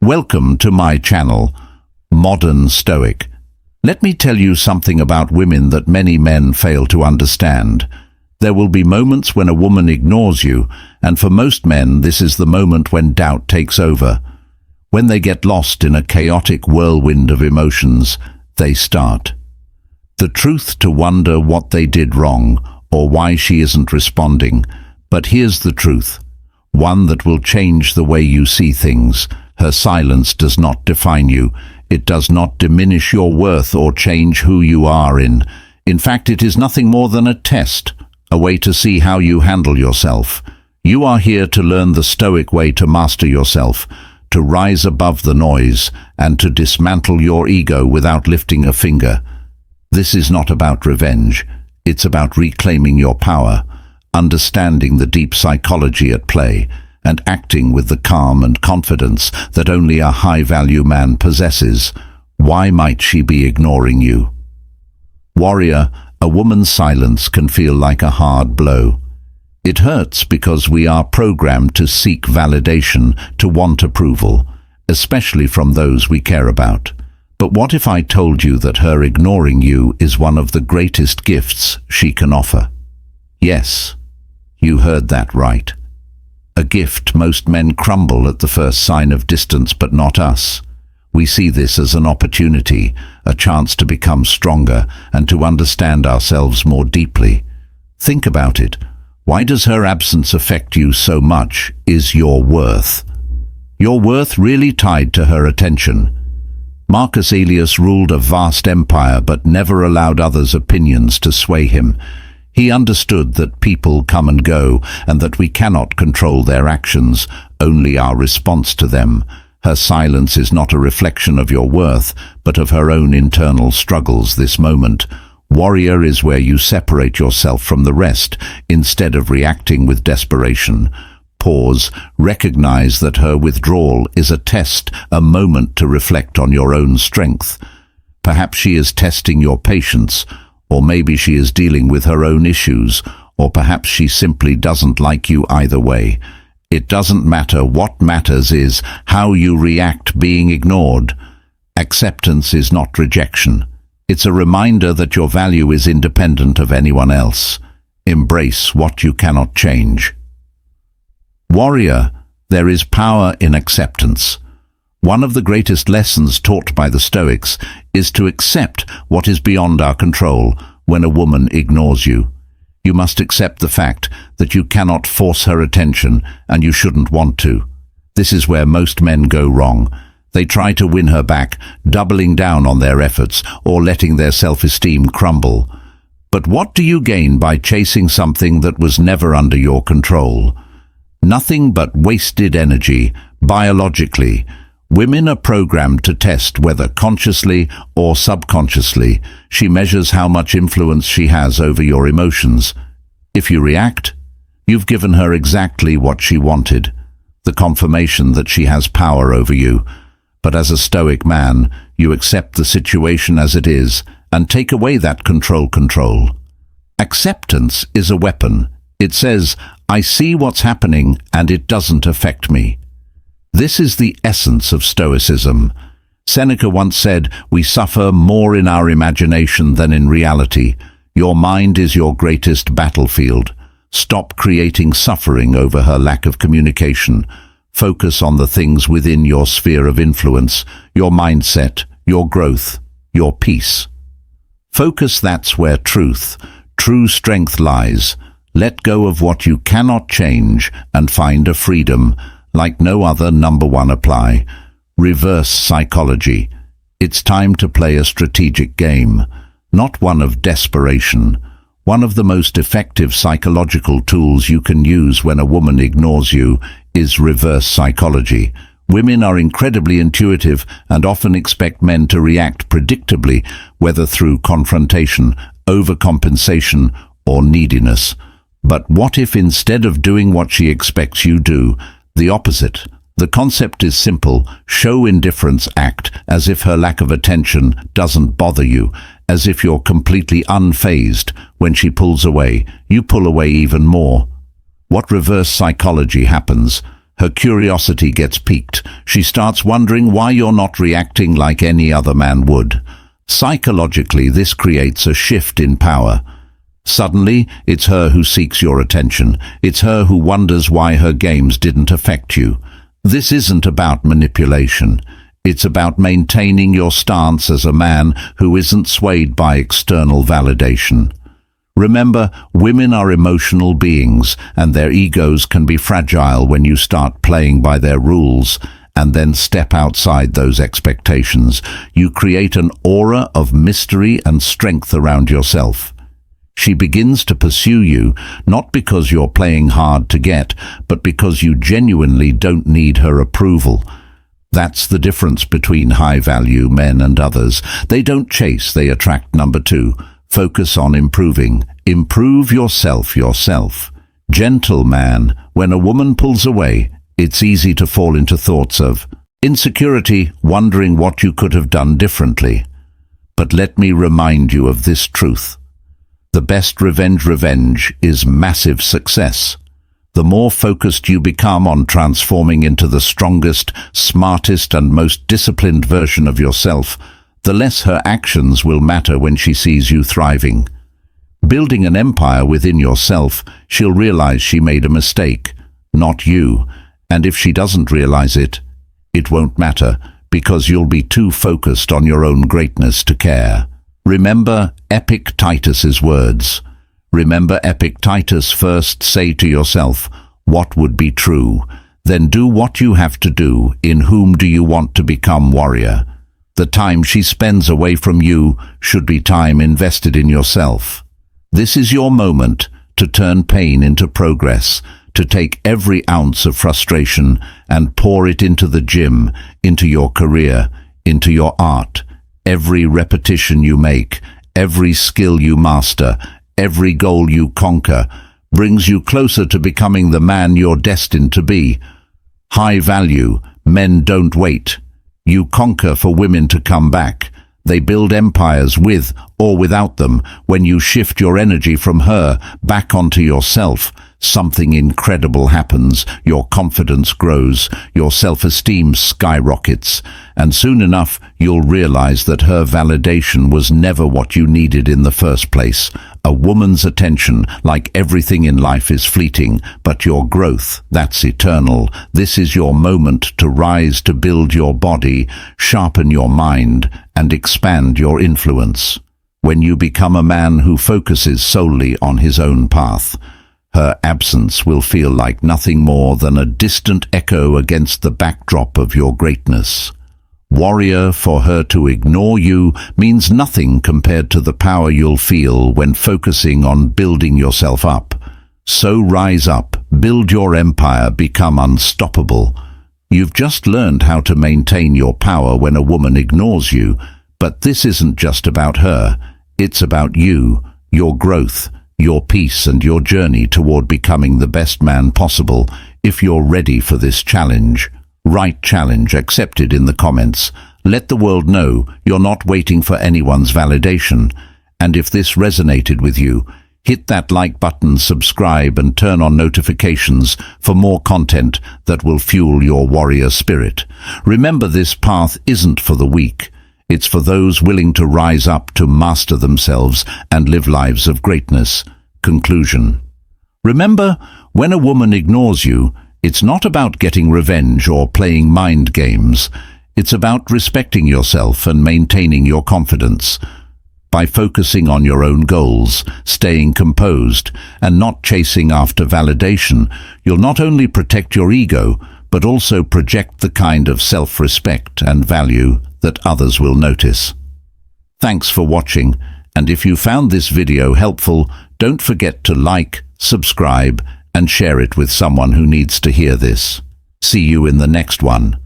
Welcome to my channel, Modern Stoic. Let me tell you something about women that many men fail to understand. There will be moments when a woman ignores you, and for most men this is the moment when doubt takes over. When they get lost in a chaotic whirlwind of emotions, they start the truth to wonder what they did wrong or why she isn't responding. But here's the truth, one that will change the way you see things. Her silence does not define you. It does not diminish your worth or change who you are in. In fact, it is nothing more than a test, a way to see how you handle yourself. You are here to learn the Stoic way to master yourself, to rise above the noise, and to dismantle your ego without lifting a finger. This is not about revenge. It's about reclaiming your power, understanding the deep psychology at play, and acting with the calm and confidence that only a high-value man possesses. Why might she be ignoring you? Warrior, a woman's silence can feel like a hard blow. It hurts because we are programmed to seek validation, to want approval, especially from those we care about. But what if I told you that her ignoring you is one of the greatest gifts she can offer? Yes, you heard that right. A gift. Most men crumble at the first sign of distance, but not us. We see this as an opportunity, a chance to become stronger and to understand ourselves more deeply. Think about it. Why does her absence affect you so much? Is your worth really tied to her attention? Marcus Aurelius ruled a vast empire but never allowed others' opinions to sway him. He understood that people come and go and that we cannot control their actions, only our response to them. Her silence is not a reflection of your worth, but of her own internal struggles this moment. Warrior is where you separate yourself from the rest, instead of reacting with desperation. Pause, recognize that her withdrawal is a test, a moment to reflect on your own strength. Perhaps she is testing your patience, or maybe she is dealing with her own issues, or perhaps she simply doesn't like you. Either way, it doesn't matter. What matters is how you react being ignored. Acceptance is not rejection. It's a reminder that your value is independent of anyone else. Embrace what you cannot change. Warrior, there is power in acceptance. One of the greatest lessons taught by the Stoics is to accept what is beyond our control. When a woman ignores you, you must accept the fact that you cannot force her attention, and you shouldn't want to. This is where most men go wrong. They try to win her back, doubling down on their efforts or letting their self-esteem crumble. But what do you gain by chasing something that was never under your control? Nothing but wasted energy. Biologically, women are programmed to test whether consciously or subconsciously. She measures how much influence she has over your emotions. If you react, you've given her exactly what she wanted, the confirmation that she has power over you. But as a Stoic man, you accept the situation as it is and take away that control. Acceptance is a weapon. It says, I see what's happening and it doesn't affect me. This is the essence of Stoicism. Seneca once said, we suffer more in our imagination than in reality. Your mind is your greatest battlefield. Stop creating suffering over her lack of communication. Focus on the things within your sphere of influence, your mindset, your growth, your peace. Focus, that's where true strength lies. Let go of what you cannot change and find a freedom like no other. Number 1, apply reverse psychology. It's time to play a strategic game, not one of desperation. One of the most effective psychological tools you can use when a woman ignores you is reverse psychology. Women are incredibly intuitive and often expect men to react predictably, whether through confrontation, overcompensation, or neediness. But what if instead of doing what she expects you do, the opposite? The concept is simple. Show indifference. Act as if her lack of attention doesn't bother you, as if you're completely unfazed. When she pulls away, you pull away even more. What reverse psychology happens? Her curiosity gets piqued. She starts wondering why you're not reacting like any other man would. Psychologically, this creates a shift in power. Suddenly, it's her who seeks your attention. It's her who wonders why her games didn't affect you. This isn't about manipulation. It's about maintaining your stance as a man who isn't swayed by external validation. Remember, women are emotional beings, and their egos can be fragile when you start playing by their rules and then step outside those expectations. You create an aura of mystery and strength around yourself. She begins to pursue you, not because you're playing hard to get, but because you genuinely don't need her approval. That's the difference between high-value men and others. They don't chase, they attract. Number 2. Focus on improving. Improve yourself. Gentle man, when a woman pulls away, it's easy to fall into thoughts of insecurity, wondering what you could have done differently. But let me remind you of this truth. The best revenge is massive success. The more focused you become on transforming into the strongest, smartest, and most disciplined version of yourself, the less her actions will matter when she sees you thriving. Building an empire within yourself, she'll realize she made a mistake, not you. And if she doesn't realize it, it won't matter, because you'll be too focused on your own greatness to care. Remember Epictetus's words. Remember Epictetus. First say to yourself, what would be true? Then do what you have to do. In whom do you want to become warrior? The time she spends away from you should be time invested in yourself. This is your moment to turn pain into progress, to take every ounce of frustration and pour it into the gym, into your career, into your art. Every repetition you make, every skill you master, every goal you conquer, brings you closer to becoming the man you're destined to be. High value, men don't wait. You conquer for women to come back. They build empires with or without them. When you shift your energy from her back onto yourself, something incredible happens. Your confidence grows, your self-esteem skyrockets, and soon enough you'll realize that her validation was never what you needed in the first place. A woman's attention, like everything in life, is fleeting, but your growth, that's eternal. This is your moment to rise, to build your body, sharpen your mind, and expand your influence. When you become a man who focuses solely on his own path, her absence will feel like nothing more than a distant echo against the backdrop of your greatness. Warrior, for her to ignore you means nothing compared to the power you'll feel when focusing on building yourself up. So rise up, build your empire, become unstoppable. You've just learned how to maintain your power when a woman ignores you, but this isn't just about her. It's about you, your growth, your peace, and your journey toward becoming the best man possible. If you're ready for this challenge, write challenge accepted in the comments. Let the world know you're not waiting for anyone's validation. And if this resonated with you, hit that like button, subscribe, and turn on notifications for more content that will fuel your warrior spirit. Remember, this path isn't for the weak. It's for those willing to rise up, to master themselves, and live lives of greatness. Conclusion. Remember, when a woman ignores you, it's not about getting revenge or playing mind games. It's about respecting yourself and maintaining your confidence. By focusing on your own goals, staying composed, and not chasing after validation, you'll not only protect your ego, but also project the kind of self-respect and value that others will notice. Thanks for watching, and if you found this video helpful, don't forget to like, subscribe, and share it with someone who needs to hear this. See you in the next one.